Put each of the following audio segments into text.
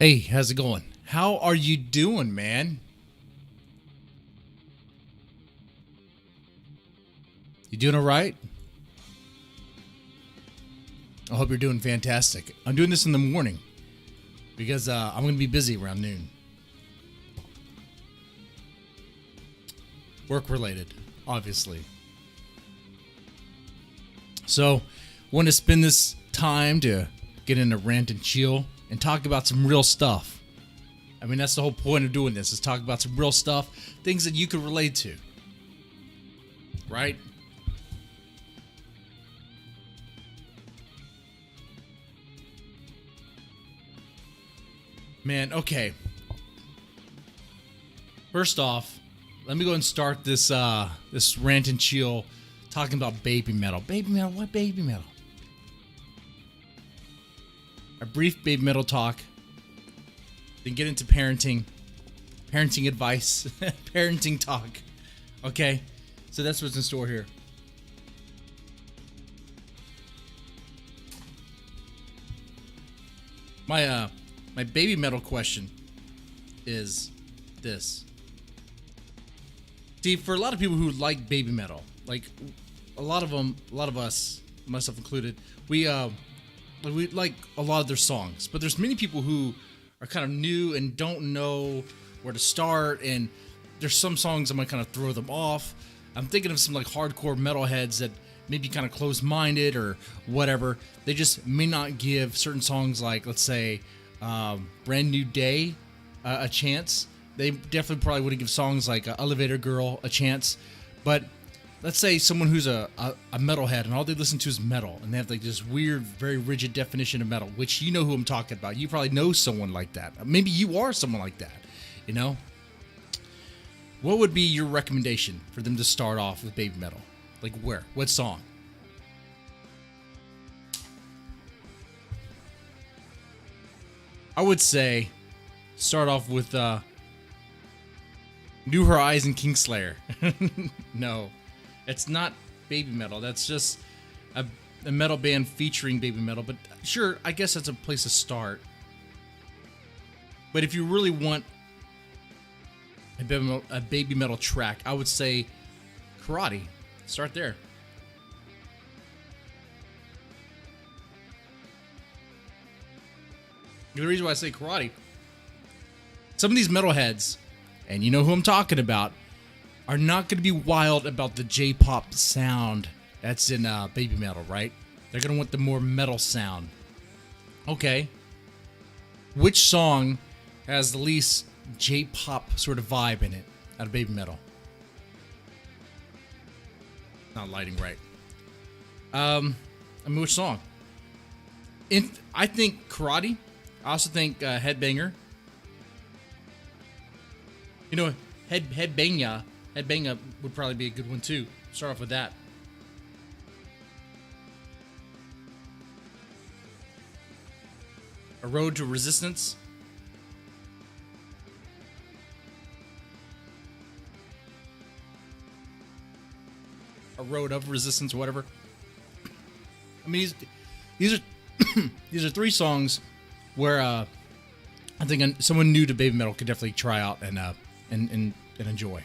Hey, how's it going? How are you doing, man? You doing all right? I hope you're doing fantastic. I'm doing this in the morning because I'm going to be busy around noon. Work related, obviously. So, want to spend this time to get into Rant and Chill and talk about some real stuff. I mean, that's the whole point of doing this, is talk about some real stuff, things that you can relate to. Right? Man, okay. First off, let me go and start this this Rant and Chill talking about Babymetal. Babymetal? What Babymetal? A brief Babymetal talk, then get into parenting advice, parenting talk. Okay, so that's what's in store here. My Babymetal question is this. See, for a lot of people who like Babymetal, like a lot of us, myself included, we like a lot of their songs, but there's many people who are kind of new and don't know where to start, and there's some songs that might kind of throw them off. I'm thinking of some like hardcore metalheads that maybe kind of closed-minded or whatever. They just may not give certain songs like, let's say, Brand New Day a chance. They definitely probably wouldn't give songs like Elevator Girl a chance. But let's say someone who's a metalhead and all they listen to is metal, and they have like this weird, very rigid definition of metal, which you know who I'm talking about. You probably know someone like that. Maybe you are someone like that, you know? What would be your recommendation for them to start off with Babymetal? Like where? What song? I would say start off with New Horizon Kingslayer. No, it's not Babymetal. That's just a metal band featuring Babymetal. But sure, I guess that's a place to start. But if you really want a Babymetal track, I would say Karate. Start there. The reason why I say Karate, some of these metalheads, and you know who I'm talking about, are not going to be wild about the J-pop sound that's in Babymetal, right? They're going to want the more metal sound. Okay. Which song has the least J-pop sort of vibe in it out of Babymetal? Not lighting right. I mean, which song? I think Karate. I also think Headbanger. You know, Headbanga would probably be a good one too. Start off with that. A Road to Resistance. A Road of Resistance, whatever. I mean, these are these are three songs where I think someone new to Babymetal could definitely try out and enjoy.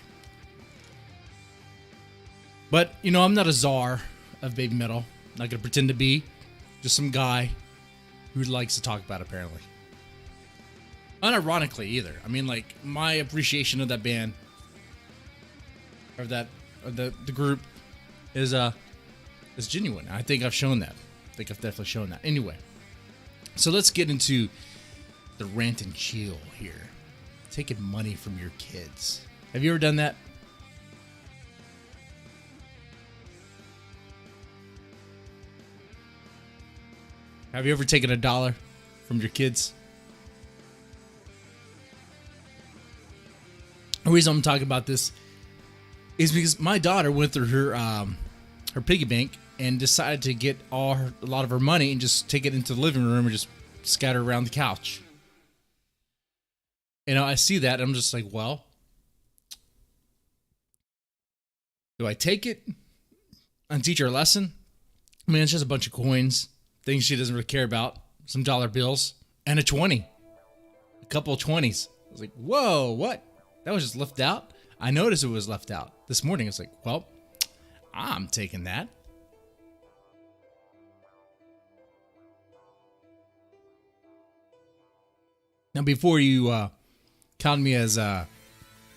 But you know, I'm not a czar of Babymetal. Not gonna pretend to be. Just some guy who likes to talk about it, apparently. Unironically, either. I mean, like, my appreciation of that band, or the group, is genuine. I think I've shown that. I think I've definitely shown that. Anyway, so let's get into the Rant and Chill here. Taking money from your kids. Have you ever done that? Have you ever taken $1 from your kids? The reason I'm talking about this is because my daughter went through her piggy bank and decided to get a lot of her money and just take it into the living room and just scatter around the couch. You know, I see that and I'm just like, well, do I take it and teach her a lesson? I mean, it's just a bunch of coins, things she doesn't really care about, some dollar bills, and a 20. couple of 20s. I was like, whoa, what? That was just left out? I noticed it was left out. This morning, it's like, well, I'm taking that. Now, before you count me as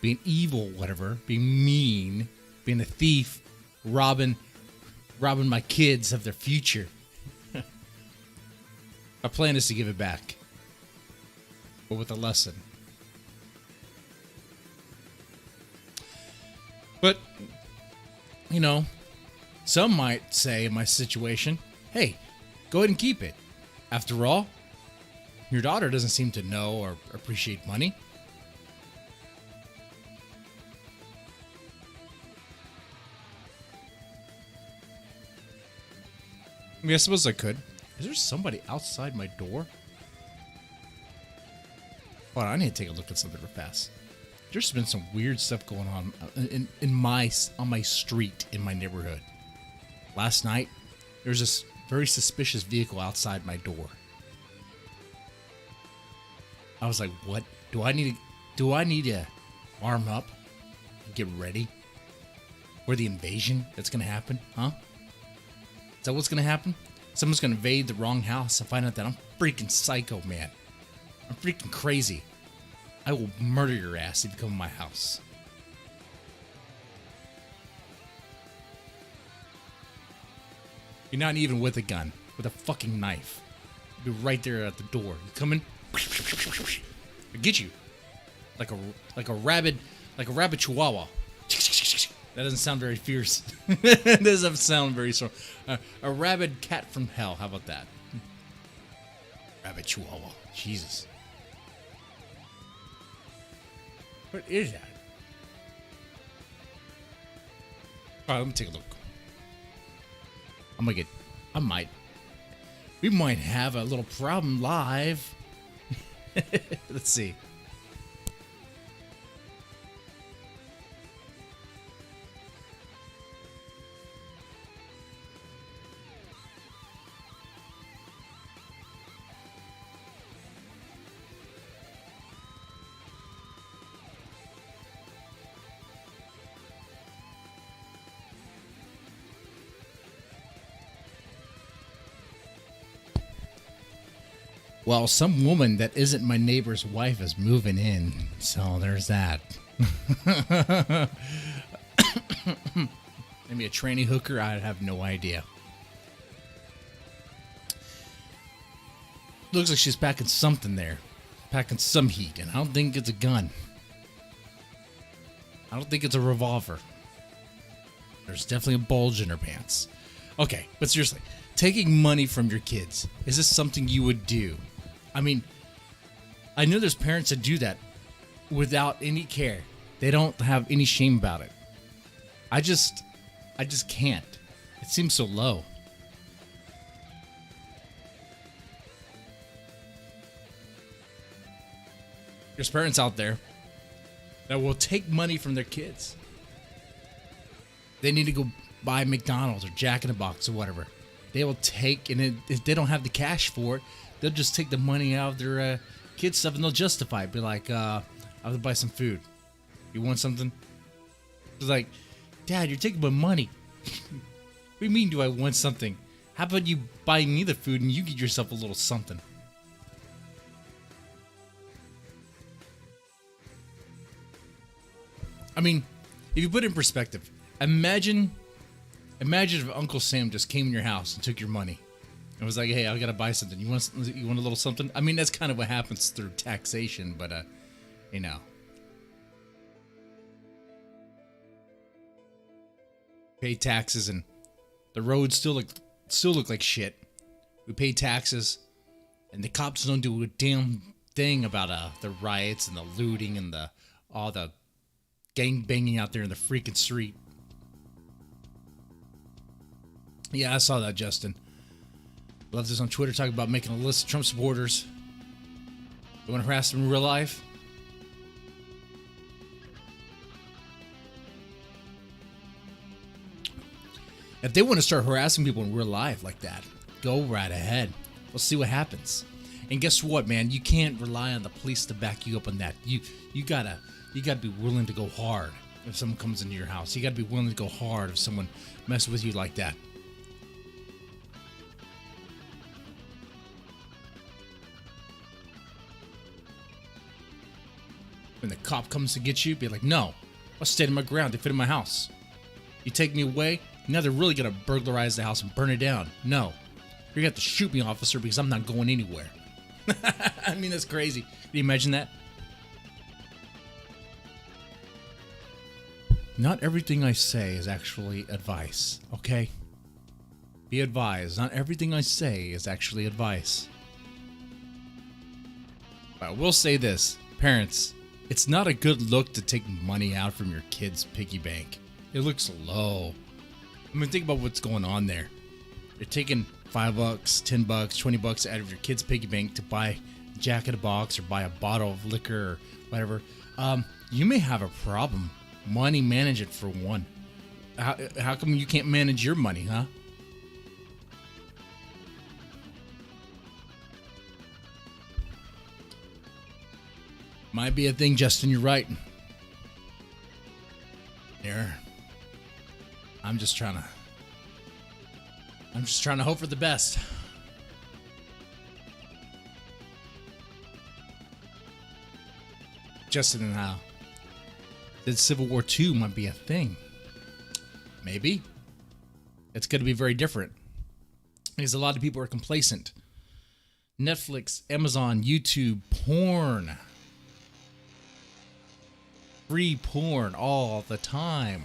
being evil, whatever, being mean, being a thief, robbing my kids of their future, our plan is to give it back, but with a lesson. But, you know, some might say in my situation, hey, go ahead and keep it. After all, your daughter doesn't seem to know or appreciate money. I mean, I suppose I could. Is there somebody outside my door? Hold on, I need to take a look at something real fast. There's been some weird stuff going on on my street in my neighborhood. Last night, there was this very suspicious vehicle outside my door. I was like, "What? Do I need to arm up, and get ready for the invasion that's gonna happen? Huh? Is that what's gonna happen? Someone's gonna invade the wrong house and find out that I'm freaking psycho, man. I'm freaking crazy. I will murder your ass if you come to my house." You're not even with a gun, with a fucking knife. You'll be right there at the door. You come in, I get you, like a rabid chihuahua. That doesn't sound very fierce. That doesn't sound very strong. A rabid cat from hell. How about that? Rabid chihuahua. Jesus. What is that? All right, let me take a look. We might have a little problem live. Let's see. Well, some woman that isn't my neighbor's wife is moving in, so there's that. Maybe a tranny hooker? I have no idea. Looks like she's packing something there. Packing some heat, and I don't think it's a gun. I don't think it's a revolver. There's definitely a bulge in her pants. Okay, but seriously, taking money from your kids, is this something you would do? I mean, I know there's parents that do that without any care. They don't have any shame about it. I just can't. It seems so low. There's parents out there that will take money from their kids. They need to go buy McDonald's or Jack in the Box or whatever. They will take, and if they don't have the cash for it, they'll just take the money out of their kids' stuff and they'll justify it. Be like, I'll buy some food. You want something? It's like, Dad, you're taking my money. What do you mean, do I want something? How about you buy me the food and you get yourself a little something? I mean, if you put it in perspective, imagine if Uncle Sam just came in your house and took your money and was like, "Hey, I gotta buy something. You want a little something?" I mean, that's kind of what happens through taxation, but you know, pay taxes and the roads still look like shit. We pay taxes, and the cops don't do a damn thing about the riots and the looting and all the gang banging out there in the freaking street. Yeah, I saw that, Justin. Love this on Twitter, talking about making a list of Trump supporters. You want to harass them in real life? If they want to start harassing people in real life like that, go right ahead. We'll see what happens. And guess what, man? You can't rely on the police to back you up on that. You gotta be willing to go hard if someone comes into your house. You gotta be willing to go hard if someone messes with you like that. When the cop comes to get you, be like, no, I'll stand my ground. They fit in my house. You take me away, now they're really gonna burglarize the house and burn it down. No, you're gonna have to shoot me, officer, because I'm not going anywhere. I mean, that's crazy. Can you imagine that? Not everything I say is actually advice, okay? Be advised, not everything I say is actually advice. But I will say this, parents, it's not a good look to take money out from your kid's piggy bank. It looks low. I mean, think about what's going on there. You're taking $5, $10, $20 out of your kid's piggy bank to buy Jack in the Box or buy a bottle of liquor or whatever. You may have a problem. Money management for one. How come you can't manage your money, huh? Might be a thing, Justin. You're right. Here, I'm just trying to hope for the best. Justin and how that Civil War II might be a thing. Maybe. It's going to be very different. Because a lot of people are complacent. Netflix, Amazon, YouTube, porn. Free porn all the time.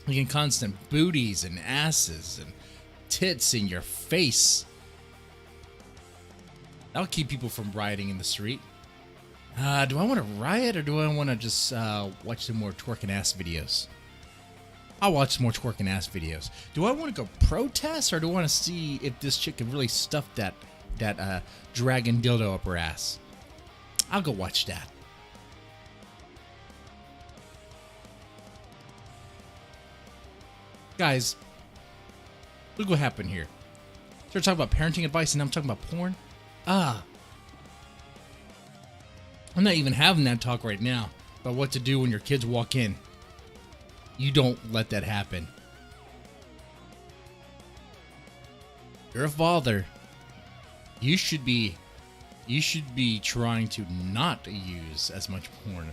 You get constant booties and asses and tits in your face. That'll keep people from rioting in the street. Do I want to riot or do I want to just watch some more twerking ass videos? I'll watch some more twerking ass videos. Do I want to go protest or do I want to see if this chick can really stuff that dragon dildo up her ass? I'll go watch that. Guys, look what happened here. They're talking about parenting advice and I'm talking about porn. I'm not even having that talk right now about what to do when your kids walk in. You don't let that happen. You're a father. You should be trying to not use as much porn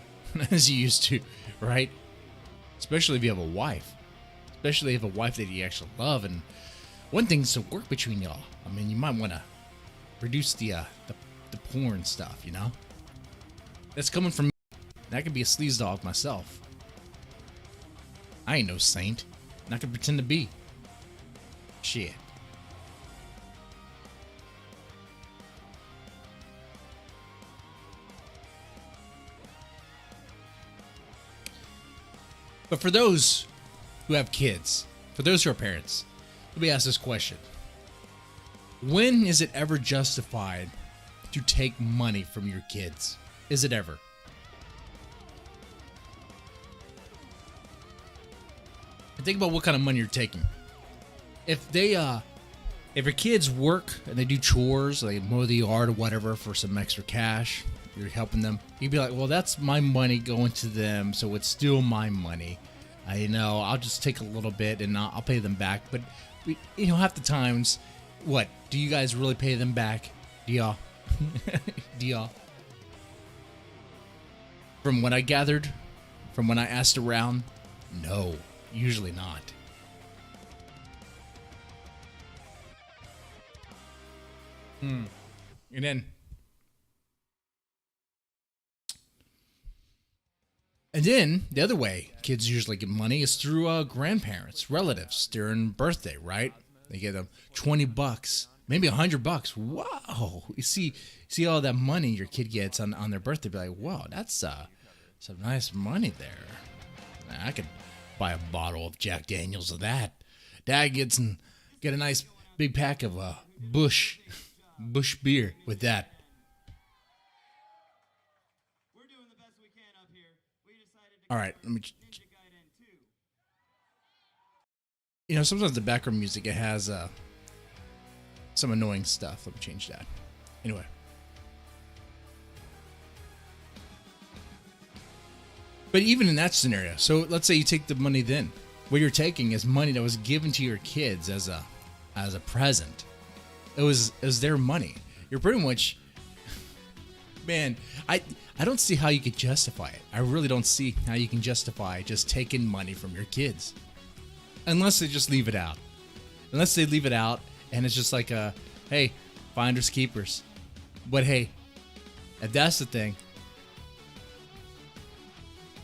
as you used to, right? Especially if you have a wife. Especially if you have a wife that you actually love. And one thing's to work between y'all. I mean, you might want to reduce the porn stuff, you know? That's coming from me. I could be a sleaze dog myself. I ain't no saint. And I can pretend to be. Shit. But for those who have kids, for those who are parents, let me ask this question. When is it ever justified to take money from your kids? Is it ever? And think about what kind of money you're taking. If your kids work and they do chores, they mow the yard or whatever for some extra cash, you're helping them. You'd be like, well, that's my money going to them, so it's still my money. I'll just take a little bit and I'll pay them back. But half the times, what do you guys really pay them back? Do y'all? From what I gathered, from when I asked around, no, usually not. And then the other way kids usually get money is through grandparents, relatives during birthday, right? They get them $20, maybe $100. Wow! You see all that money your kid gets on their birthday. Be like, wow, that's some nice money there. I could buy a bottle of Jack Daniels of that. Dad get a nice big pack of Bush beer with that. All right, let me. Sometimes the background music it has some annoying stuff. Let me change that. Anyway. But even in that scenario, so let's say you take the money then. What you're taking is money that was given to your kids as a present. It was their money. You're pretty much, man, I don't see how you could justify it. I really don't see how you can justify just taking money from your kids. Unless they just leave it out. Unless they leave it out and it's just like hey, finders keepers. But hey, if that's the thing,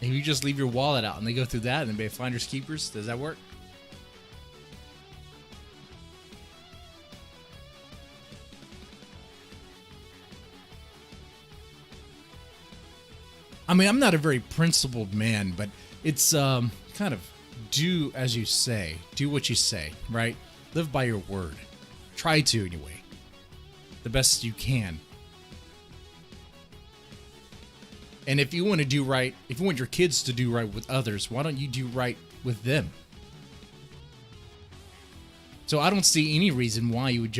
if you just leave your wallet out and they go through that and they be finders keepers, does that work? I mean, I'm not a very principled man, but it's kind of do as you say. Do what you say, right? Live by your word. Try to, anyway. The best you can. And if you want to do right, if you want your kids to do right with others, why don't you do right with them? So I don't see any reason why you would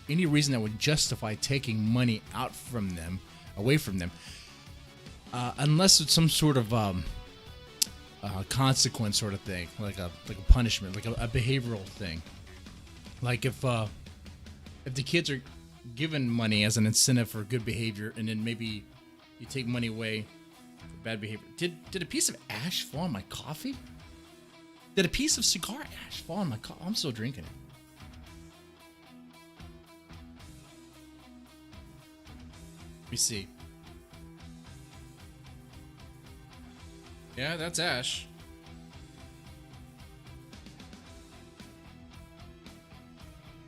any reason that would justify taking money out from them, away from them, unless it's some sort of consequence sort of thing, like a punishment, like a behavioral thing. Like if the kids are given money as an incentive for good behavior, and then maybe you take money away for bad behavior. Did a piece of ash fall on my coffee? Did a piece of cigar ash fall on my coffee? I'm still drinking it. Let me see. Yeah, that's ash.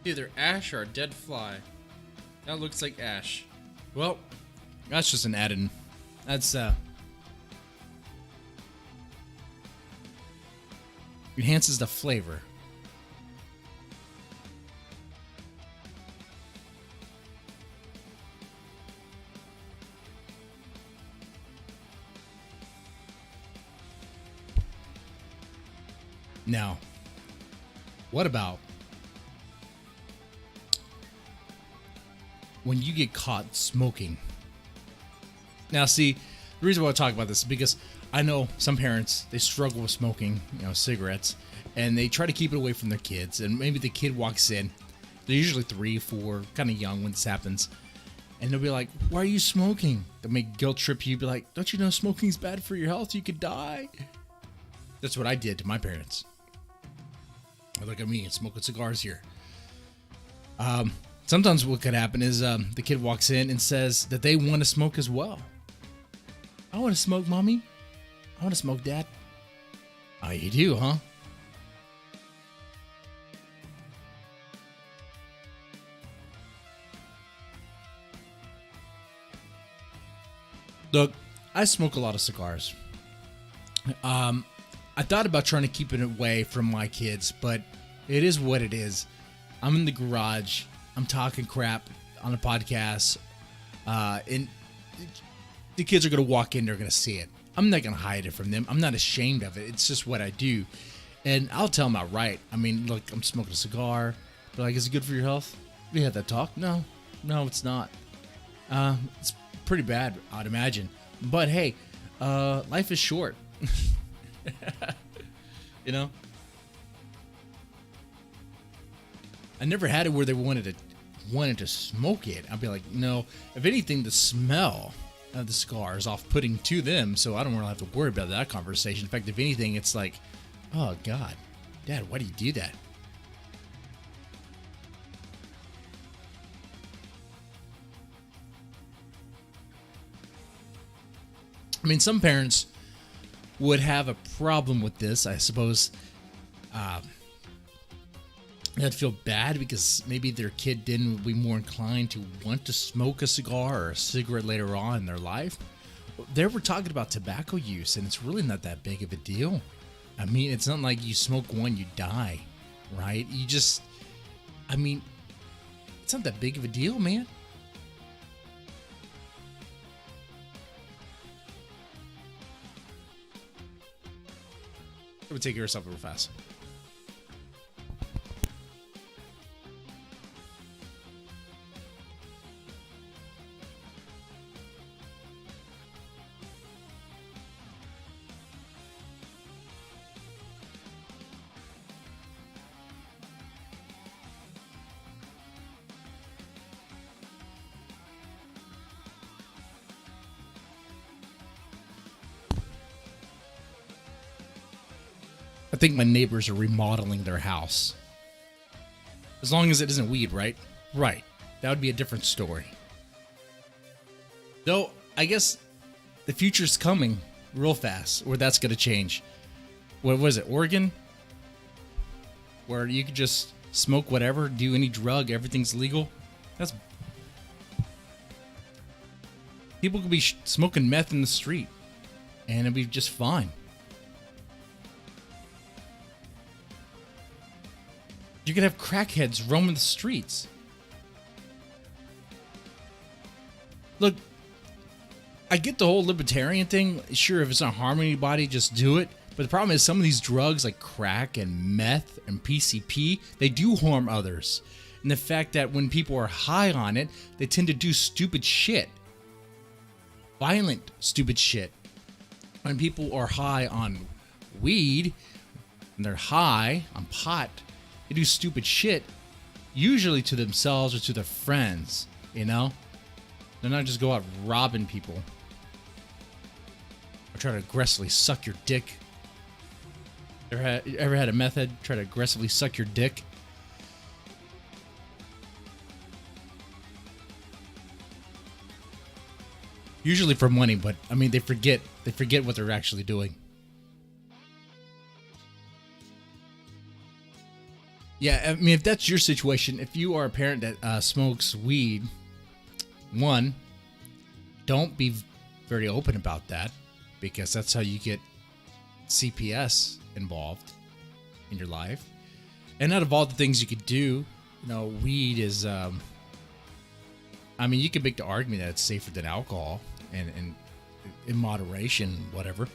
Either ash or a dead fly. That looks like ash. Well, that's just an add-in. That's enhances the flavor. Now, what about when you get caught smoking? Now, see, the reason why I talk about this is because I know some parents, they struggle with smoking, cigarettes, and they try to keep it away from their kids. And maybe the kid walks in, they're usually 3, 4, kind of young when this happens, and they'll be like, "Why are you smoking?" They'll make guilt trip you, be like, "Don't you know smoking's bad for your health? You could die." That's what I did to my parents. Look at me and smoking cigars here. Sometimes what could happen is the kid walks in and says that they want to smoke as well. "I want to smoke, Mommy. I want to smoke, Dad." "Oh, you do, huh?" Look, I smoke a lot of cigars. I thought about trying to keep it away from my kids, but it is what it is. I'm in the garage. I'm talking crap on a podcast, and the kids are going to walk in. They're going to see it. I'm not going to hide it from them. I'm not ashamed of it. It's just what I do. And I'll tell them outright. I mean, look, I'm smoking a cigar. They're like, "Is it good for your health?" We had that talk. No, it's not. It's pretty bad, I'd imagine. But hey, life is short. I never had it where they wanted to smoke it. I'd be like, no. If anything, the smell of the cigar is off-putting to them, so I don't really have to worry about that conversation. In fact, if anything, it's like, "Oh God, Dad, why do you do that?" I mean, some parents would have a problem with this, I suppose. They'd feel bad because maybe their kid didn't be more inclined to want to smoke a cigar or a cigarette later on in their life. They were talking about tobacco use, and it's really not that big of a deal. I mean, it's not like you smoke one, you die, right? It's not that big of a deal, man. Let me take care of something real fast. think my neighbors are remodeling their house. As long as it isn't weed, right? Right. That would be a different story. Though, I guess the future's coming real fast where that's going to change. What was it, Oregon? Where you could just smoke whatever, do any drug, everything's legal. That's... People could be smoking meth in the street, and it'd be just fine. You could have crackheads roaming the streets. Look, I get the whole libertarian thing. Sure, if it's not harming anybody, just do it. But the problem is some of these drugs like crack and meth and PCP, they do harm others. And the fact that when people are high on it, they tend to do stupid shit. Violent, stupid shit. When people are high on weed, and they're high on pot, they do stupid shit, usually to themselves or to their friends, you know? They're not just go out robbing people. Or try to aggressively suck your dick. Ever had a meth head try to aggressively suck your dick? Usually for money, but I mean they forget what they're actually doing. Yeah, I mean if that's your situation, if you are a parent that smokes weed, one, don't be very open about that, because that's how you get CPS involved in your life. And out of all the things you could do, you know, weed is, I mean, you could make the argument that it's safer than alcohol and in moderation, whatever.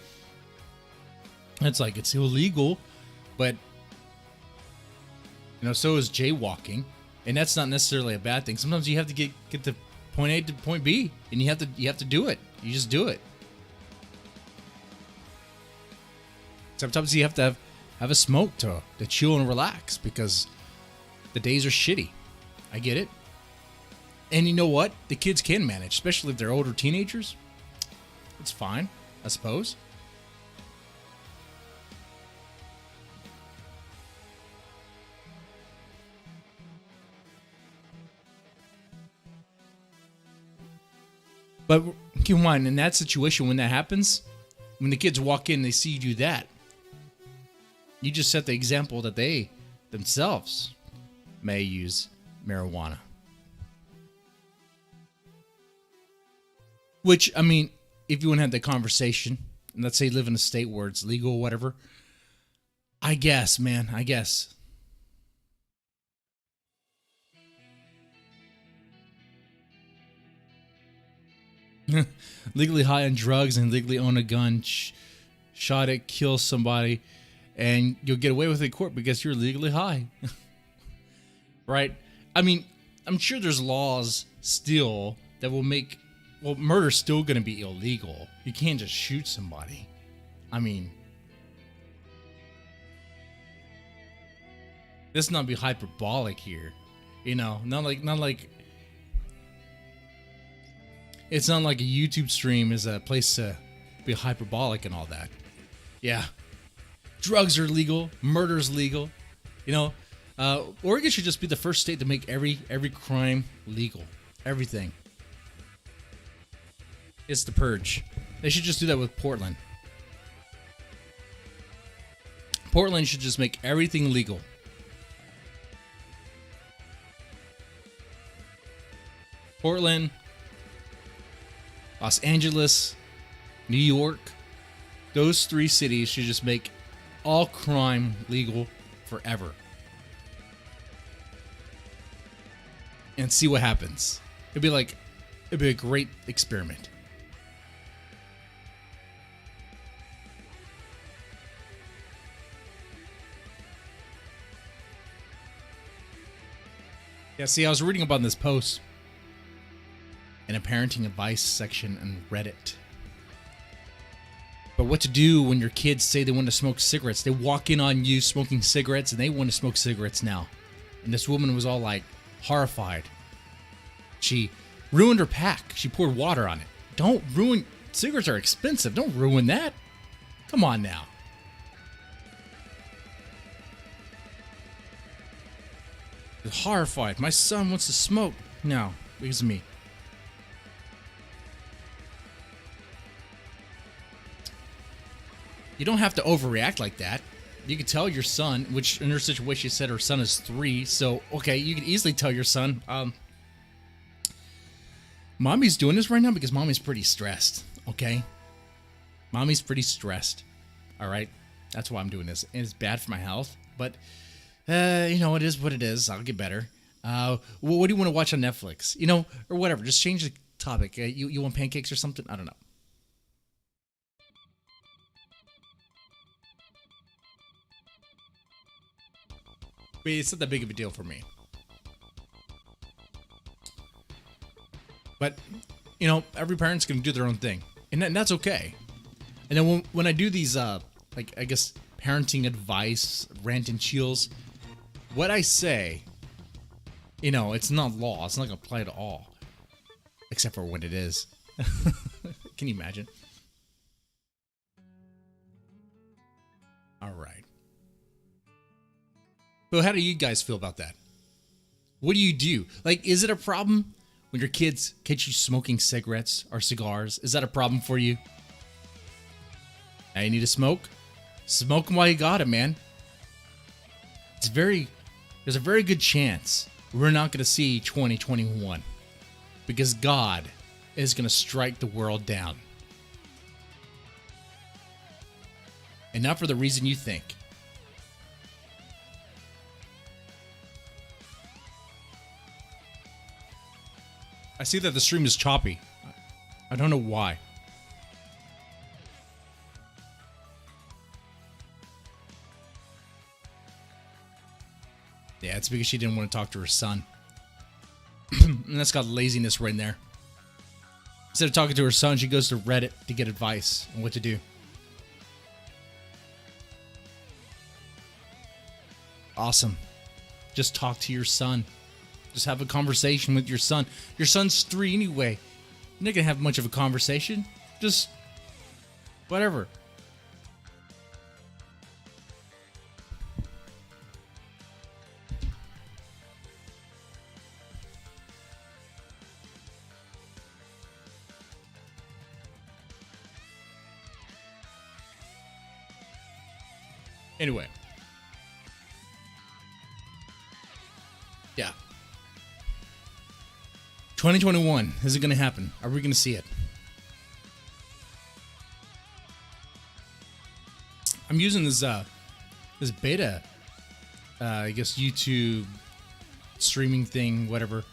It's like, it's illegal, but, you know, so is jaywalking. And that's not necessarily a bad thing. Sometimes you have to get to point A to point B, and you have to do it. You just do it. Sometimes you have to have a smoke to chill and relax because the days are shitty. I get it. And you know what? The kids can manage, especially if they're older teenagers. It's fine, I suppose. But keep in mind, in that situation, when that happens, when the kids walk in, they see you do that. You just set the example that they themselves may use marijuana. Which, I mean, if you want to have that conversation, and let's say you live in a state where it's legal or whatever, I guess, man, I guess. Legally high on drugs and legally own a gun, shot it, kill somebody, and you'll get away with it in court because you're legally high. Right? I mean, I'm sure there's laws still that will make, well, murder's still going to be illegal. You can't just shoot somebody. I mean, let's not be hyperbolic here. You know, not like it's not like a YouTube stream is a place to be hyperbolic and all that. Yeah. Drugs are legal. Murder's legal. You know, Oregon should just be the first state to make every crime legal. Everything. It's the purge. They should just do that with Portland. Portland should just make everything legal. Portland, Los Angeles, New York, those three cities should just make all crime legal forever. And see what happens. It'd be a great experiment. Yeah, see, I was reading about this post in a parenting advice section on Reddit. But what to do when your kids say they want to smoke cigarettes? They walk in on you smoking cigarettes and they want to smoke cigarettes now. And this woman was all like horrified. She ruined her pack. She poured water on it. Don't ruin, cigarettes are expensive. Don't ruin that. Come on now. Horrified. My son wants to smoke now because of me. You don't have to overreact like that. You can tell your son, which in her situation, she said her son is 3. So, okay, you can easily tell your son, Mommy's doing this right now because mommy's pretty stressed, okay? Mommy's pretty stressed, all right? That's why I'm doing this. And it's bad for my health, but, you know, it is what it is. I'll get better. What do you want to watch on Netflix? You know, or whatever. Just change the topic. You want pancakes or something? I don't know. But it's not that big of a deal for me. But, you know, every parent's going to do their own thing. And that's okay. And then when I do these, like, I guess, parenting advice, rant and chills, what I say, you know, it's not law. It's not going to apply to all. Except for when it is. Can you imagine? All right. So how do you guys feel about that? What do you do? Like, is it a problem when your kids catch you smoking cigarettes or cigars? Is that a problem for you? Now you need to smoke? Smoke them while you got it, man. There's a very good chance we're not going to see 2021 because God is going to strike the world down. And not for the reason you think. I see that the stream is choppy. I don't know why. Yeah, it's because she didn't want to talk to her son. And that's got laziness right in there. Instead of talking to her son, she goes to Reddit to get advice on what to do. Awesome. Just talk to your son. Just have a conversation with your son. Your son's 3 anyway. You're not going to have much of a conversation. Just whatever. Anyway. Yeah. 2021, is it going to happen? Are we going to see it? I'm using this beta, I guess YouTube streaming thing, whatever,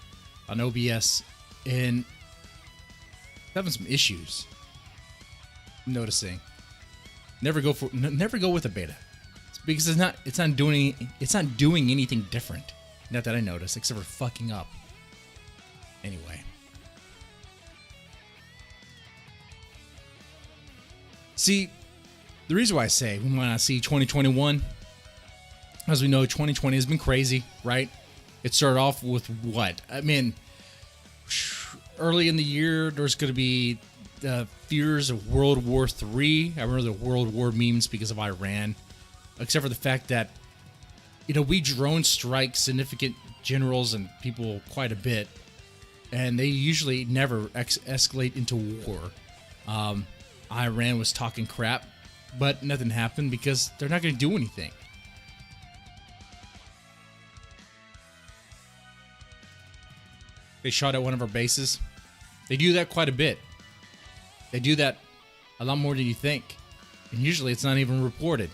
on OBS, and having some issues. I'm noticing. Never go with a beta, because it's not doing anything different. Not that I noticed, except for fucking up. Anyway. See, the reason why I say we might not see 2021, as we know, 2020 has been crazy, right? It started off with what? I mean, early in the year, there's going to be fears of World War III. I remember the World War memes because of Iran, except for the fact that, you know, we drone strike significant generals and people quite a bit. And they usually never escalate into war. Iran was talking crap, but nothing happened because they're not going to do anything. They shot at one of our bases. They do that quite a bit. They do that a lot more than you think. And usually it's not even reported.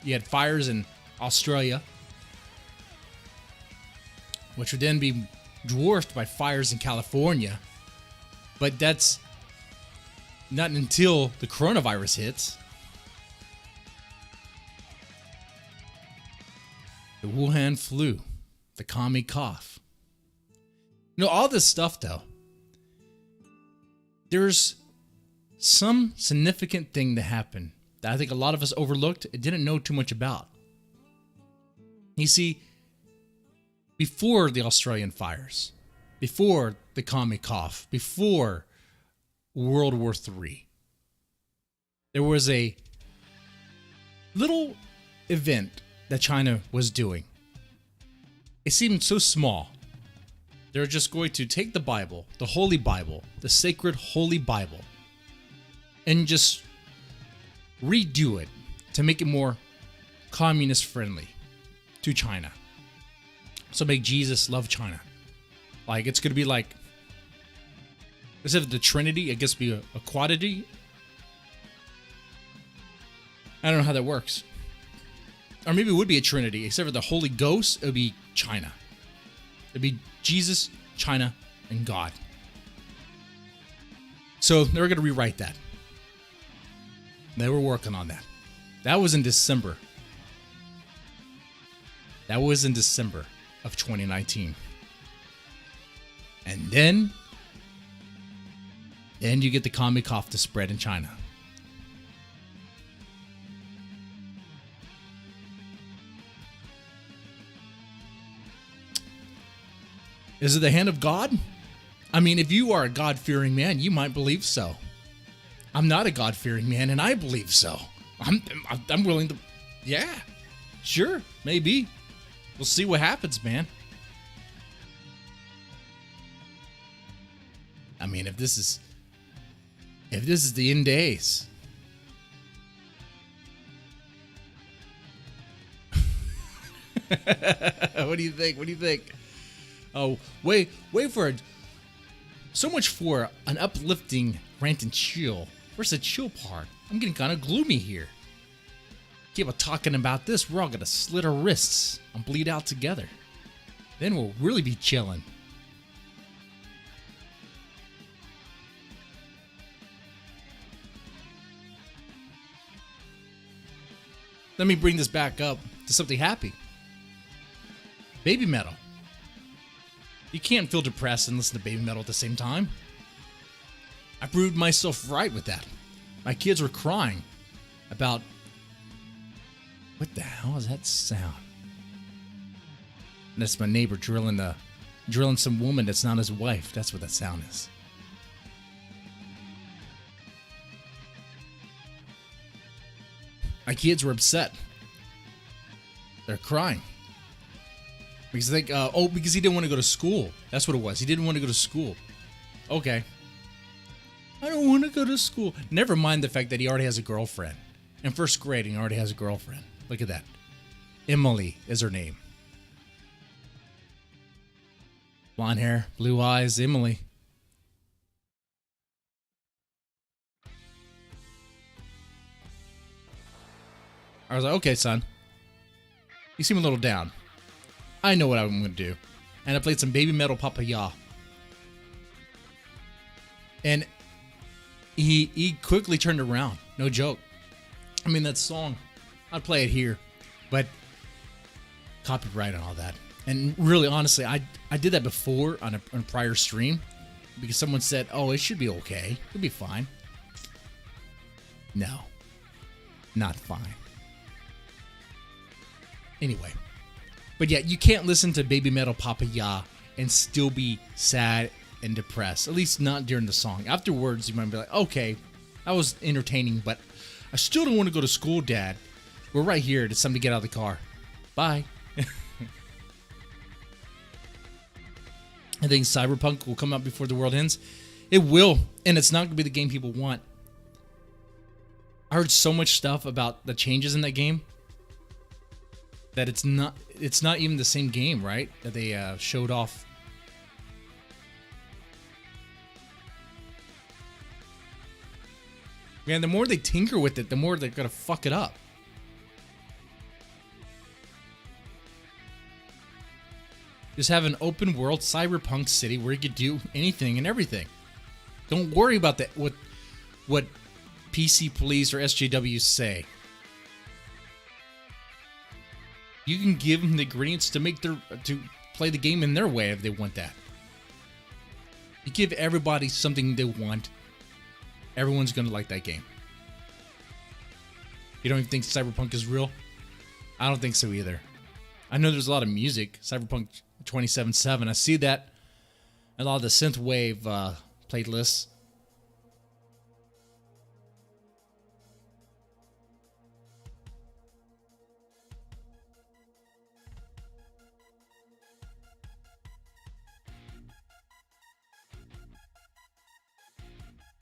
You had fires in Australia, which would then be dwarfed by fires in California. But that's not until the coronavirus hits. The Wuhan flu, the commie cough. You know, all this stuff, though, there's some significant thing that happened that I think a lot of us overlooked and didn't know too much about. You see, before the Australian fires, before the commie cough, before World War III, there was a little event that China was doing. It seemed so small. They're just going to take the Bible, the Holy Bible, the sacred Holy Bible, and just redo it to make it more communist friendly to China. So make Jesus love China. Like, it's going to be like, instead of the Trinity, I guess be a quadity. I don't know how that works. Or maybe it would be a Trinity, except for the Holy Ghost, it would be China. It'd be Jesus, China, and God. So they're going to rewrite that. They were working on that. That was in December. That was in December of 2019. And then you get the commie cough to spread in China. Is it the hand of God? I mean, if you are a God-fearing man, you might believe so. I'm not a God-fearing man, and I believe so. I'm willing to, yeah, sure, maybe. We'll see what happens, man. I mean, if this is the end days. What do you think? What do you think? Oh, wait for it. So much for an uplifting rant and chill. Where's the chill part? I'm getting kind of gloomy here. Keep on talking about this, we're all gonna slit our wrists and bleed out together. Then we'll really be chilling. Let me bring this back up to something happy. Babymetal. You can't feel depressed and listen to Babymetal at the same time. I proved myself right with that. My kids were crying about... What the hell is that sound? And that's my neighbor drilling some woman that's not his wife. That's what that sound is. My kids were upset. They're crying. Because they think, because he didn't want to go to school. That's what it was. He didn't want to go to school. Okay. I don't want to go to school. Never mind the fact that he already has a girlfriend. In first grade, he already has a girlfriend. Look at that. Emily is her name. Blonde hair, blue eyes, Emily. I was like, okay, son. You seem a little down. I know what I'm going to do. And I played some Babymetal Papaya. And he quickly turned around. No joke. I mean, that song, I'd play it here. But copyright and all that. And really, honestly, I did that before on a prior stream. Because someone said, oh, it should be okay. It'll be fine. No. Not fine. Anyway. But yeah, you can't listen to Babymetal Papaya and still be sad and depressed. At least not during the song. Afterwards, you might be like, okay, that was entertaining, but I still don't want to go to school, Dad. We're right here. It's time to get out of the car. Bye. I think Cyberpunk will come out before the world ends. It will, and it's not going to be the game people want. I heard so much stuff about the changes in that game that it's not even the same game, right? That they showed off. Man, the more they tinker with it, the more they're gonna fuck it up. Just have an open world cyberpunk city where you could do anything and everything. Don't worry about that. What PC police or SJWs say. You can give them the ingredients to play the game in their way if they want that. You give everybody something they want, everyone's gonna like that game. You don't even think Cyberpunk is real? I don't think so either. I know there's a lot of music, Cyberpunk 2077. I see that in a lot of the synthwave playlists.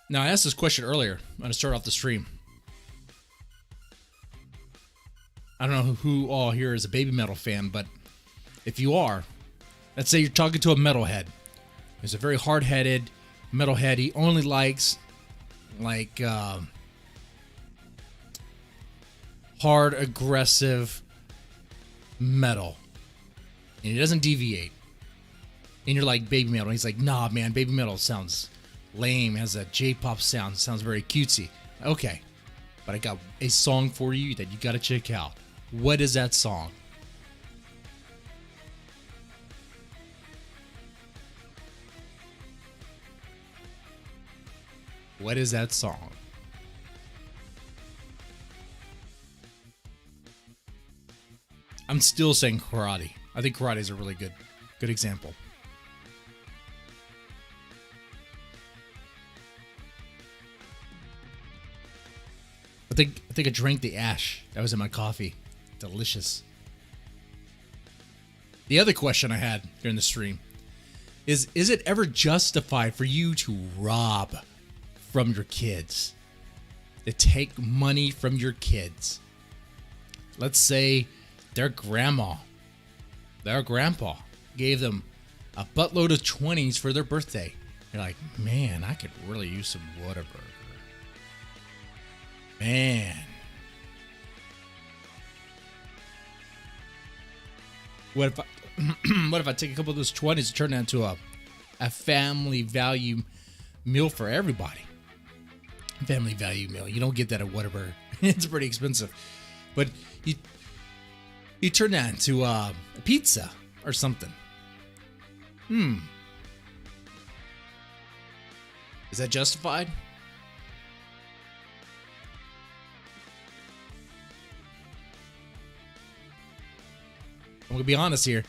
Now, I asked this question earlier when I started off the stream. I don't know who all here is a Babymetal fan, but if you are, let's say you're talking to a metalhead. He's a very hard-headed metalhead. He only likes hard, aggressive metal, and he doesn't deviate. And you're like, Babymetal. And he's like, nah, man, Babymetal sounds lame. Has a J-pop sound. Sounds very cutesy. Okay, but I got a song for you that you got to check out. What is that song? What is that song? I'm still saying Karate. I think Karate is a really good example. I think I drank the ash that was in my coffee. Delicious. The other question I had during the stream is it ever justified for you to rob from your kids? To take money from your kids? Let's say their grandma, their grandpa gave them a buttload of 20s for their birthday. You're like, man, I could really use some Whataburger. Man. What if I take a couple of those 20s and turn that into a family value meal for everybody? Family value meal. You don't get that at Whataburger. It's pretty expensive. But you turn that into a pizza or something. Is that justified? I'm going to be honest here.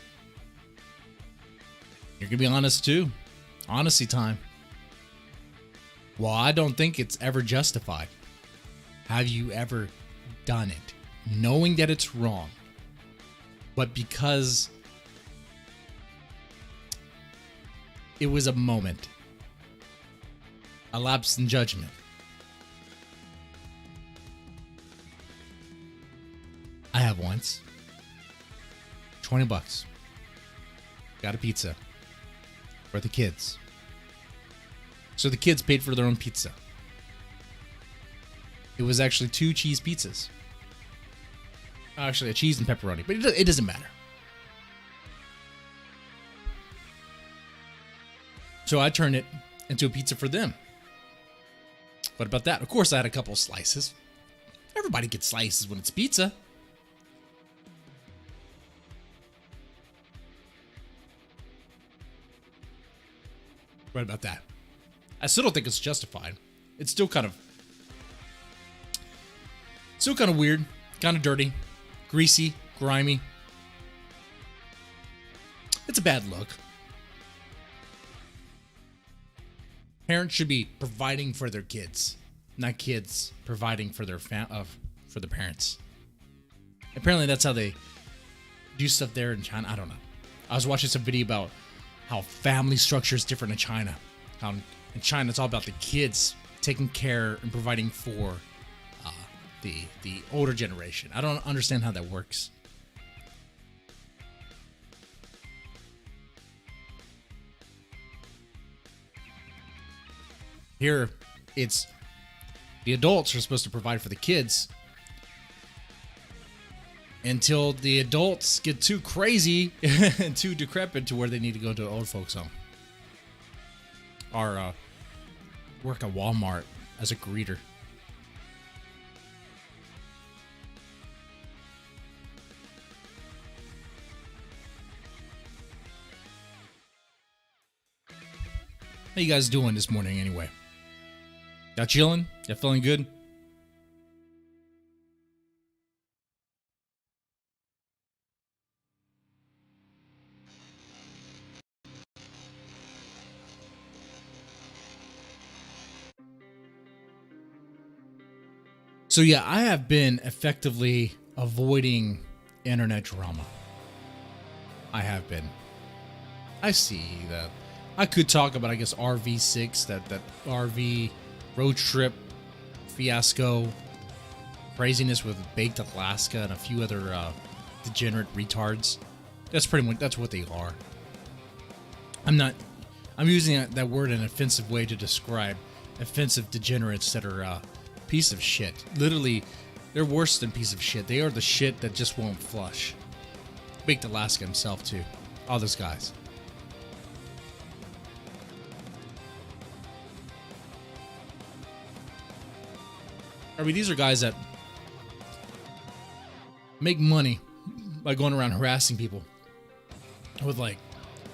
You're going to be honest too. Honesty time. Well, I don't think it's ever justified. Have you ever done it knowing that it's wrong, but because it was a moment, a lapse in judgment? I have once. $20. Got a pizza for the kids. So the kids paid for their own pizza. It was actually 2 cheese pizzas. Actually, a cheese and pepperoni, but it doesn't matter. So I turned it into a pizza for them. What about that? Of course, I had a couple of slices. Everybody gets slices when it's pizza. What about that? I still don't think it's justified. It's still kind of weird, kind of dirty, greasy, grimy. It's a bad look. Parents should be providing for their kids, not kids providing for their for the parents. Apparently, that's how they do stuff there in China. I don't know. I was watching some video about how family structure is different in China. How in China it's all about the kids taking care and providing for the older generation. I don't understand how that works. Here, it's the adults are supposed to provide for the kids until the adults get too crazy and too decrepit to where they need to go to an old folks home. Or work at Walmart as a greeter. How you guys doing this morning anyway? Y'all chilling? Y'all feeling good? So yeah, I have been effectively avoiding internet drama. I have been. I see that. I could talk about, I guess, RV6, that RV road trip fiasco, craziness with Baked Alaska and a few other degenerate retards. That's pretty much what they are. I'm using that word in an offensive way to describe offensive degenerates that are piece of shit. Literally, they're worse than piece of shit. They are the shit that just won't flush. Baked Alaska himself too. All those guys. I mean, these are guys that make money by going around harassing people with like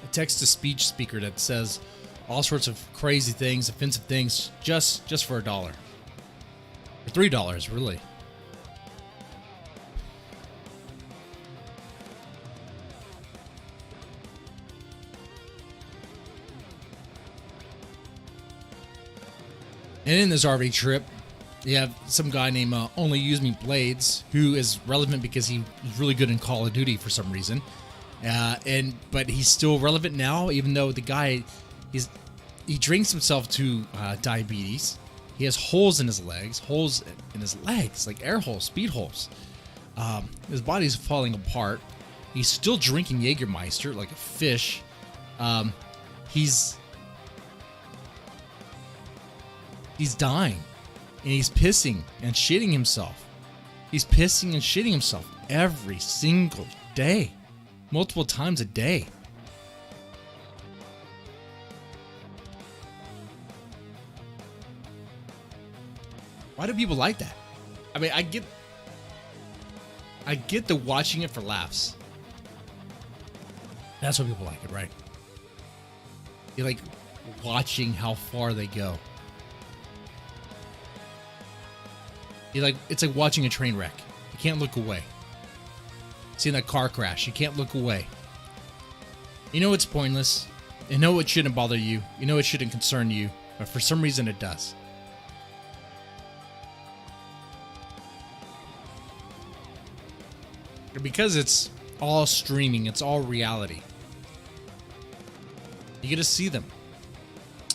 a text-to-speech speaker that says all sorts of crazy things, offensive things, just for $1 or $3, really. And in this RV trip, you have some guy named Only Use Me Blades, who is relevant because he was really good in Call of Duty for some reason. But he's still relevant now, even though the guy, he drinks himself to diabetes. He has holes in his legs, like air holes, speed holes. His body's falling apart. He's still drinking Jägermeister like a fish. He's dying, and he's pissing and shitting himself. He's pissing and shitting himself every single day, multiple times a day. Why do people like that? I mean, I get the watching it for laughs. That's why people like it, right? You like watching how far they go. It's like watching a train wreck. You can't look away. Seeing that car crash, you can't look away. You know it's pointless. You know it shouldn't bother you. You know it shouldn't concern you. But for some reason it does. Because it's all streaming, it's all reality. You get to see them.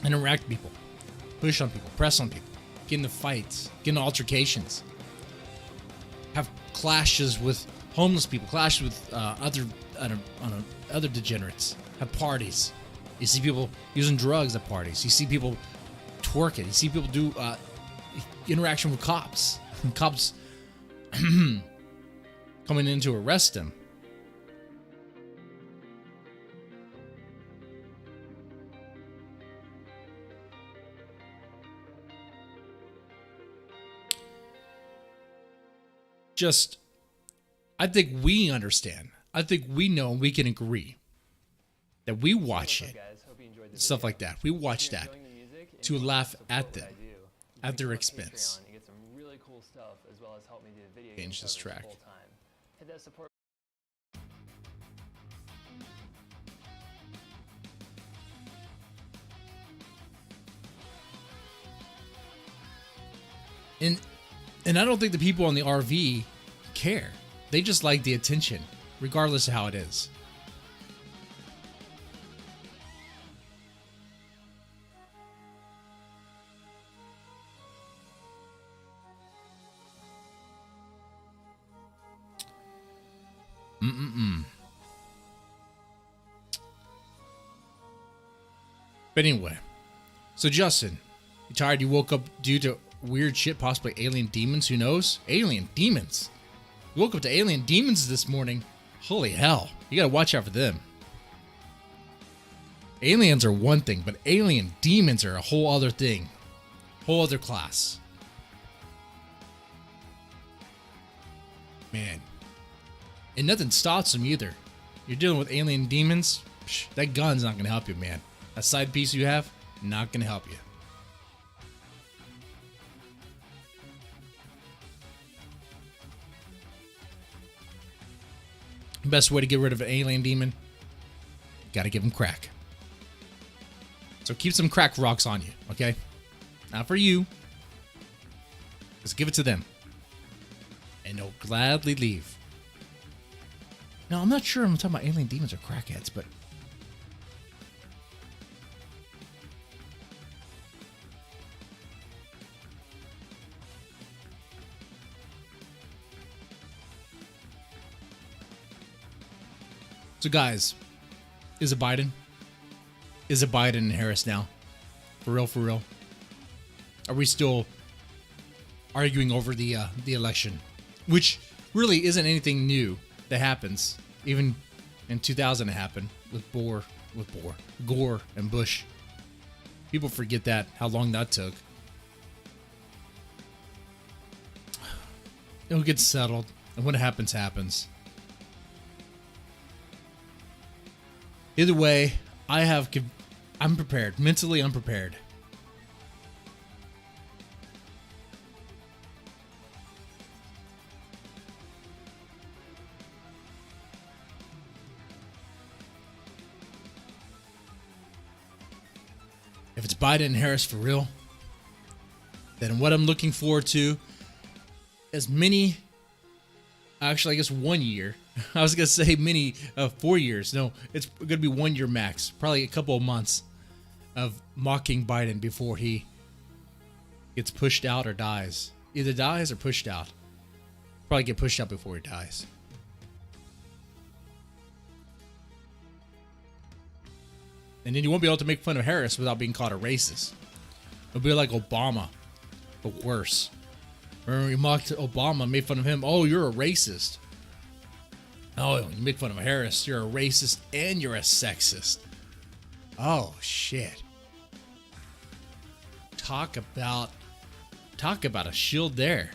Interact with people. Push on people. Press on people. Get into fights, get into altercations, have clashes with homeless people, clashes with other degenerates, have parties. You see people using drugs at parties. You see people twerking. You see people do interaction with cops. Cops coming in to arrest them. I think we understand. I think we know and we can agree that we watch it. Stuff like that. We watch that to laugh at them, at their expense. Change this track. And I don't think the people on the RV care. They just like the attention, regardless of how it is. But anyway, so Justin, you tired? You woke up due to weird shit, possibly alien demons. Who knows? Alien demons. You woke up to alien demons this morning. Holy hell. You gotta watch out for them. Aliens are one thing, but alien demons are a whole other thing. Whole other class. Man. And nothing stops them either. You're dealing with alien demons. That gun's not gonna help you, man. That side piece you have, not gonna help you. Best way to get rid of an alien demon, gotta give them crack. So keep some crack rocks on you, okay? Not for you. Just give it to them. And they'll gladly leave. Now, I'm not sure I'm talking about alien demons or crackheads, but... So guys, is it Biden? Is it Biden and Harris now? For real, for real? Are we still arguing over the election? Which really isn't anything new that happens. Even in 2000 it happened with Gore and Bush. People forget that, how long that took. It'll get settled, and when it happens, happens. Either way, I'm prepared. Mentally, I'm prepared. If it's Biden and Harris for real, then what I'm looking forward to is actually, I guess 1 year. I was going to say 4 years. No, it's going to be 1 year max. Probably a couple of months of mocking Biden before he gets pushed out or dies. Either dies or pushed out. Probably get pushed out before he dies. And then you won't be able to make fun of Harris without being called a racist. It'll be like Obama, but worse. Remember, you mocked Obama, made fun of him. Oh, you're a racist. Oh, you make fun of Harris, you're a racist and you're a sexist. Oh, shit. Talk about a shield there.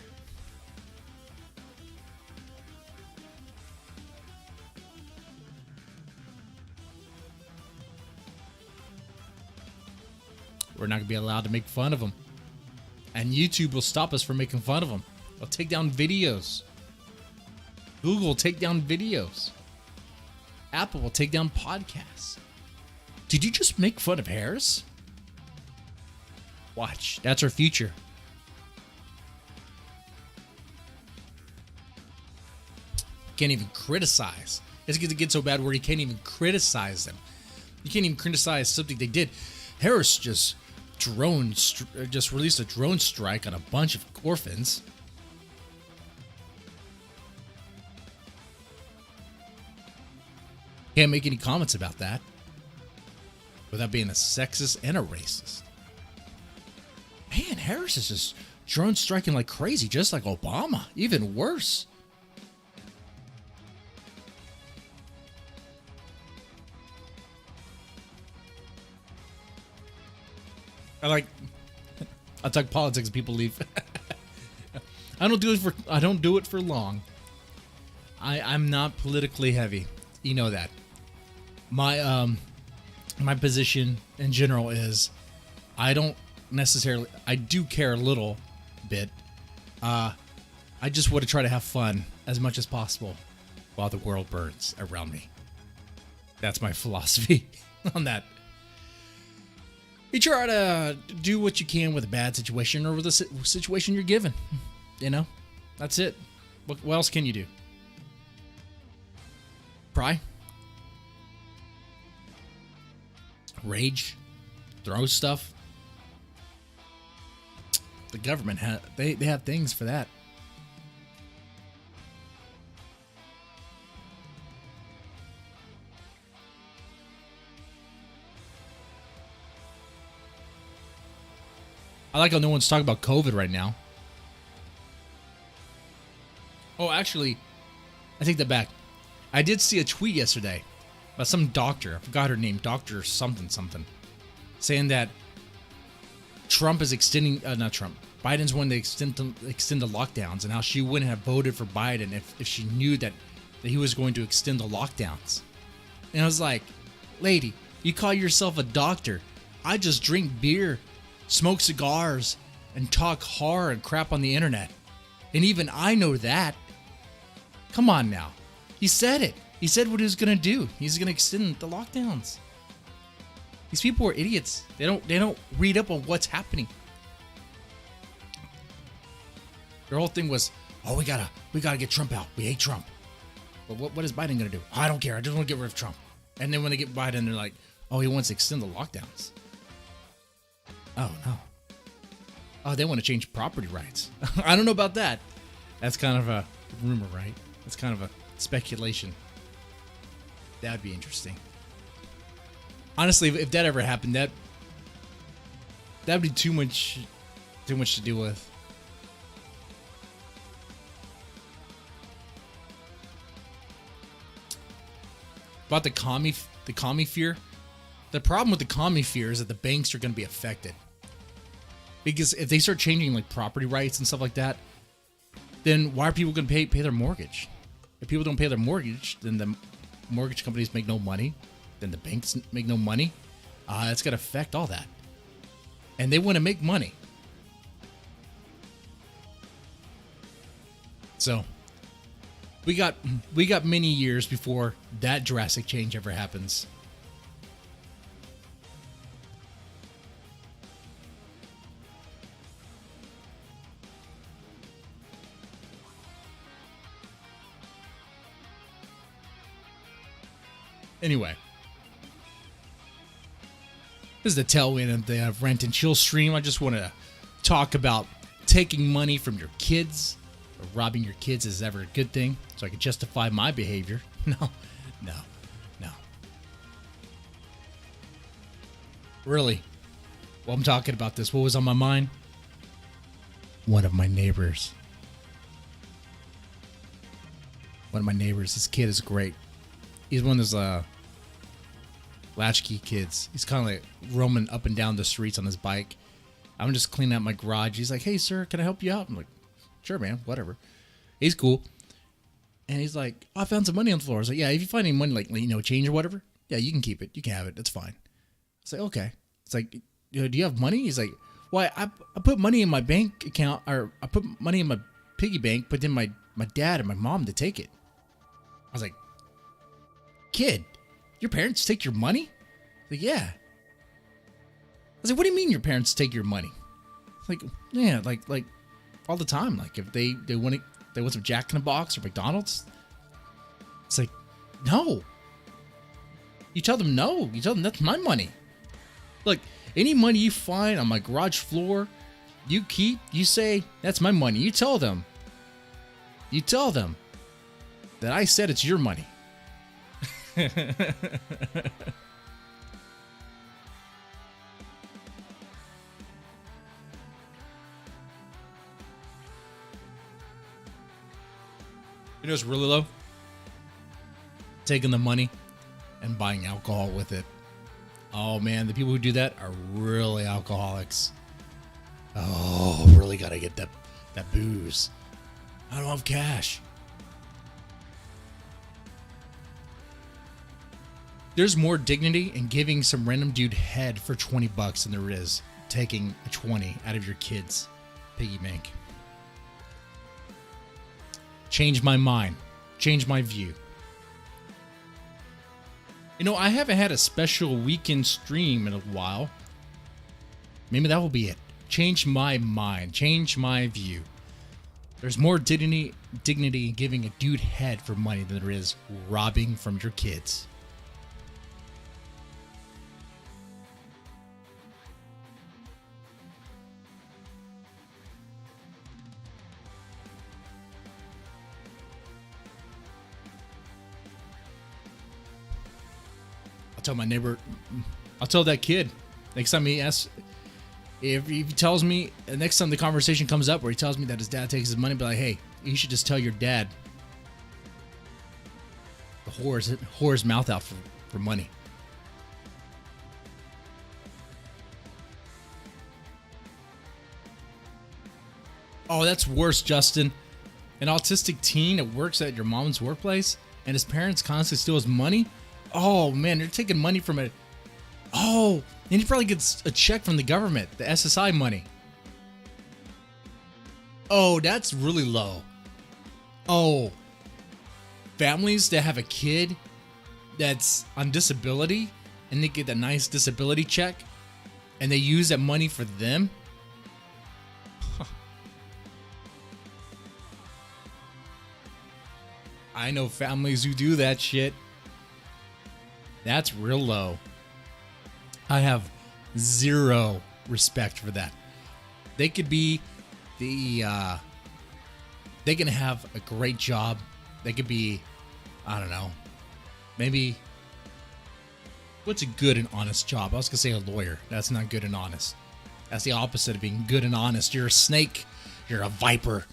We're not going to be allowed to make fun of them. And YouTube will stop us from making fun of them. They'll take down videos. Google will take down videos. Apple will take down podcasts. Did you just make fun of Harris? Watch. That's our future. Can't even criticize. It's going to get so bad where you can't even criticize them. You can't even criticize something they did. Harris just released a drone strike on a bunch of orphans. Can't make any comments about that without being a sexist and a racist. Man, Harris is just drone striking like crazy, just like Obama. Even worse. I talk politics and people leave. I don't do it for long. I'm not politically heavy. You know that. My position in general is I do care a little bit. I just want to try to have fun as much as possible while the world burns around me. That's my philosophy on that. You try to do what you can with a bad situation or with a situation you're given. You know, that's it. What else can you do? Cry? Rage? Throw stuff? The government they have things for that. I like how no one's talking about COVID right now. Oh, actually, I take that back. I did see a tweet yesterday about some doctor. I forgot her name. Doctor something. Saying that Trump is extending... not Trump. Biden's wanting to extend the lockdowns, and how she wouldn't have voted for Biden if she knew that he was going to extend the lockdowns. And I was like, lady, you call yourself a doctor. I just drink beer, smoke cigars, and talk horror and crap on the internet. And even I know that. Come on now. He said it. He said what he was going to do. He's going to extend the lockdowns. These people are idiots. They don't read up on what's happening. Their whole thing was, oh, we gotta get Trump out. We hate Trump. But what is Biden going to do? Oh, I don't care. I just want to get rid of Trump. And then when they get Biden, they're like, oh, he wants to extend the lockdowns. Oh, no. Oh, they want to change property rights. I don't know about that. That's kind of a rumor, right? That's kind of a speculation. That'd be interesting. Honestly, if that ever happened, that'd be too much to deal with. About the commie fear. The problem with the commie fear is that the banks are going to be affected. Because if they start changing like property rights and stuff like that, then why are people going to pay their mortgage? If people don't pay their mortgage, then the mortgage companies make no money. Then the banks make no money. It's going to affect all that. And they want to make money. So we got many years before that drastic change ever happens. Anyway, this is the tail end of the Rant and Chill stream. I just want to talk about taking money from your kids, or robbing your kids is ever a good thing, so I can justify my behavior. No. Really, while I'm talking about this, what was on my mind? One of my neighbors. This kid is great. He's one of those latchkey kids. He's kind of like roaming up and down the streets on his bike. I'm just cleaning out my garage. He's like, "Hey, sir, can I help you out?" I'm like, "Sure, man, whatever." He's cool. And he's like, "Oh, I found some money on the floor." I was like, "Yeah, if you find any money, like, change or whatever, yeah, you can keep it. You can have it. That's fine." It's like, "Okay." It's like, "Do you have money?" He's like, "Well, I put money in my bank account, or I put money in my piggy bank, but then my dad and my mom to take it." I was like, "Kid, your parents take your money?" Like, "Yeah." I was like, "What do you mean your parents take your money?" Like, "Yeah, like all the time. Like, if they want some Jack in the Box or McDonald's." It's like, "No." You tell them no. You tell them that's my money. Look, any money you find on my garage floor, you keep. You say that's my money. You tell them. You tell them that I said it's your money. You know what's really low? Taking the money and buying alcohol with it. Oh man, the people who do that are really alcoholics. Oh, really gotta get that booze. I don't have cash. There's more dignity in giving some random dude head for $20 than there is taking a 20 out of your kid's piggy bank. Change my mind. Change my view. I haven't had a special weekend stream in a while. Maybe that will be it. Change my mind. Change my view. There's more dignity in giving a dude head for money than there is robbing from your kids. Tell my neighbor, I'll tell that kid next time he asks, if he tells me, next time the conversation comes up where he tells me that his dad takes his money, be like, "Hey, you should just tell your dad the whore his mouth out for money." Oh, that's worse, Justin. An autistic teen that works at your mom's workplace and his parents constantly steal his money? Oh, man, you're taking money from it. Oh, and he probably gets a check from the government, the SSI money. Oh, that's really low. Oh, families that have a kid that's on disability and they get a nice disability check and they use that money for them. I know families who do that shit. That's real low. I have zero respect for that. They could be they can have a great job. They could be, I don't know, maybe What's a good and honest job? I was gonna say a lawyer. That's not good and honest. That's the opposite of being good and honest. You're a snake. You're a viper.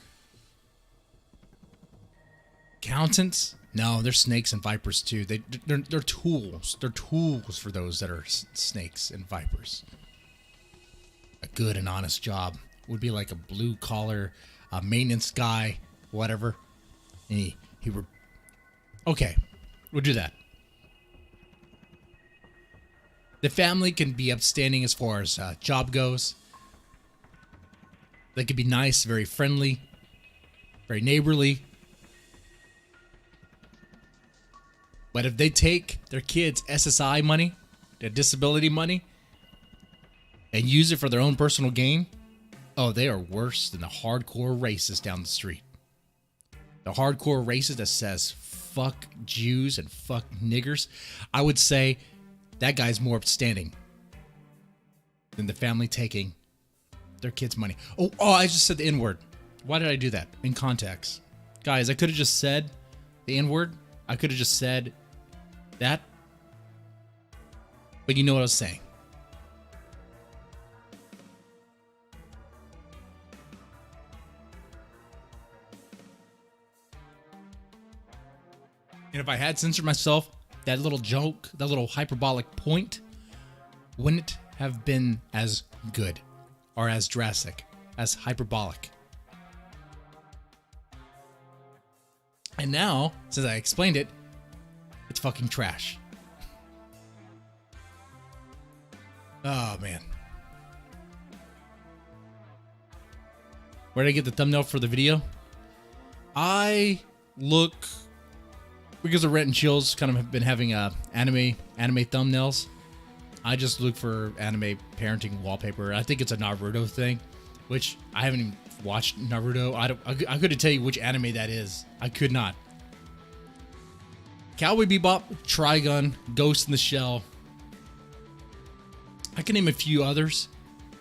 Accountants? No, they're snakes and vipers too. They're tools. They're tools for those that are snakes and vipers. A good and honest job would be like a blue collar, maintenance guy, whatever. And okay, we'll do that. The family can be upstanding as far as job goes. They can be nice, very friendly, very neighborly. But if they take their kids' SSI money, their disability money, and use it for their own personal gain, oh, they are worse than the hardcore racist down the street. The hardcore racist that says fuck Jews and fuck niggers, I would say that guy's more upstanding than the family taking their kids' money. Oh, I just said the N-word. Why did I do that? In context. Guys, I could have just said the N-word. I could have just said that. But you know what I was saying. And if I had censored myself, that little joke, that little hyperbolic point, wouldn't have been as good or as drastic, as hyperbolic. And now, since I explained it, it's fucking trash. Oh, man. Where did I get the thumbnail for the video? I look... Because the Rant and Chills kind of have been having anime thumbnails, I just look for anime parenting wallpaper. I think it's a Naruto thing, which I haven't even watched Naruto. I couldn't tell you which anime that is. I could not. Cowboy Bebop, Trigun, Ghost in the Shell. I can name a few others,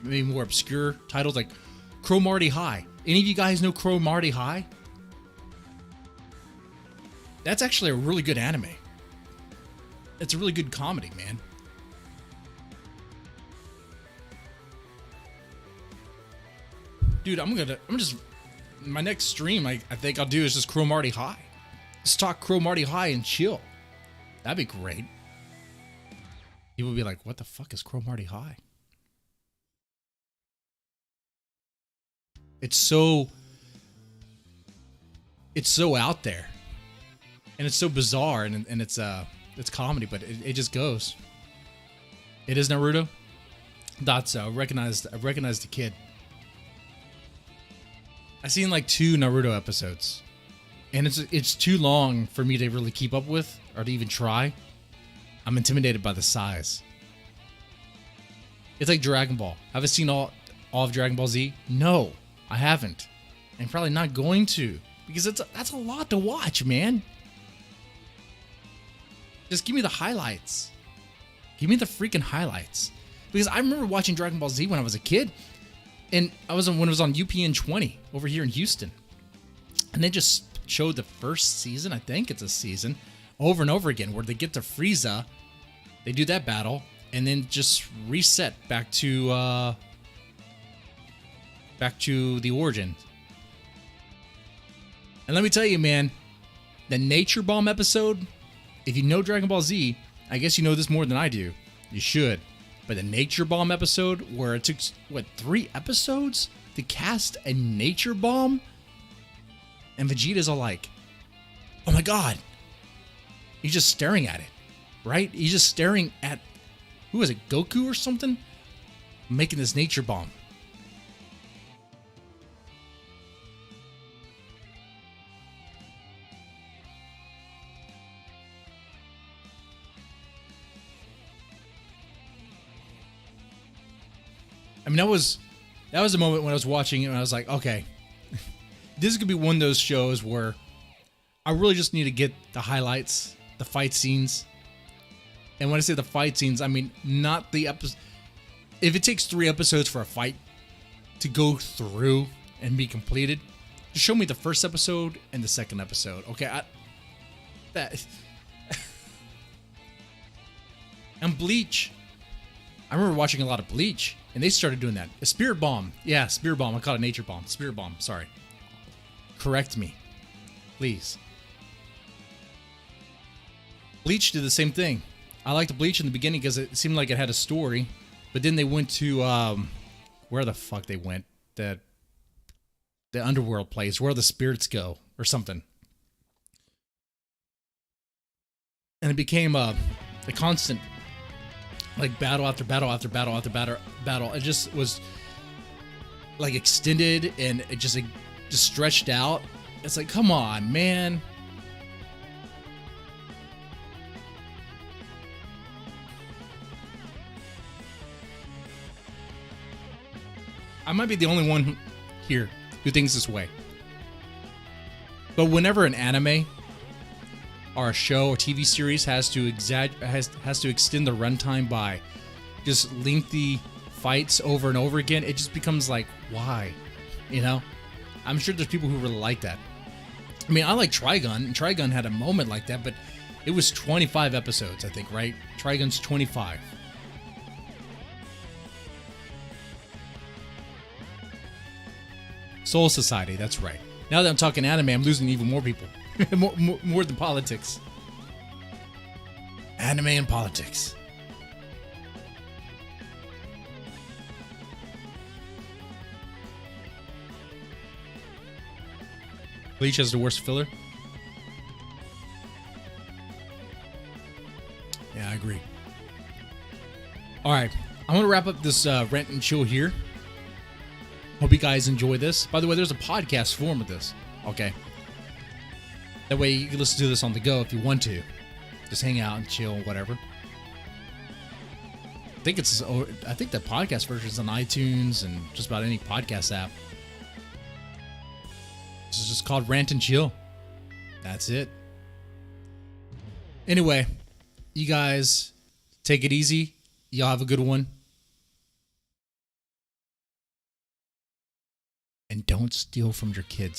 maybe more obscure titles like Cromartie High. Any of you guys know Cromartie High? That's actually a really good anime. It's a really good comedy, man. Dude, my next stream I think I'll do is just Cromartie High. Let's talk Cromartie High and chill. That'd be great. People would be like, what the fuck is Cromartie High? It's so out there. And it's so bizarre, and it's comedy, but it just goes. It is Naruto. Thought so. I recognized the kid. I've seen like 2 Naruto episodes, and it's too long for me to really keep up with or to even try. I'm intimidated by the size. It's like Dragon Ball. Have I seen all of Dragon Ball Z? No, I haven't, and probably not going to, because that's a lot to watch, man. Just give me the highlights. Give me the freaking highlights. Because I remember watching Dragon Ball Z when I was a kid. And when it was on UPN 20 over here in Houston. And they just showed the first season, I think it's a season, over and over again, where they get to Frieza. They do that battle. And then just reset back to the origin. And let me tell you, man, the Nature Bomb episode... If you know Dragon Ball Z, I guess you know this more than I do. You should. But the Nature Bomb episode, where it took, 3 episodes to cast a Nature Bomb? And Vegeta's all like, oh my god. He's just staring at it, right? He's just staring at, who is it, Goku or something? Making this Nature Bomb. I mean, that was a moment when I was watching it and I was like, okay, this is going to be one of those shows where I really just need to get the highlights, the fight scenes. And when I say the fight scenes, I mean not the episode. If it takes 3 episodes for a fight to go through and be completed, just show me the first episode and the second episode. Okay, And Bleach. I remember watching a lot of Bleach, and they started doing that. A Spirit Bomb. Yeah, Spirit Bomb. I call it Nature Bomb. Spirit Bomb. Sorry. Correct me. Please. Bleach did the same thing. I liked Bleach in the beginning because it seemed like it had a story, but then they went to where the fuck they went? The underworld place, where the spirits go, or something. And it became a constant, like, battle after battle after battle after battle. It just was like extended, and it just stretched out. It's like, come on, man. I might be the only one here who thinks this way. But whenever an anime or a show or TV series has to extend the runtime by just lengthy fights over and over again, it just becomes like, why? You know? I'm sure there's people who really like that. I mean, I like Trigun, and Trigun had a moment like that, but it was 25 episodes, I think, right? Trigun's 25. Soul Society, that's right. Now that I'm talking anime, I'm losing even more people. more than politics. Anime and politics. Bleach has the worst filler? Yeah, I agree. Alright, I'm going to wrap up this Rant and Chill here. Hope you guys enjoy this. By the way, there's a podcast form of this. Okay. That way you can listen to this on the go if you want to. Just hang out and chill, whatever. I think the podcast version is on iTunes and just about any podcast app. This is just called Rant and Chill. That's it. Anyway, you guys take it easy. Y'all have a good one. And don't steal from your kids.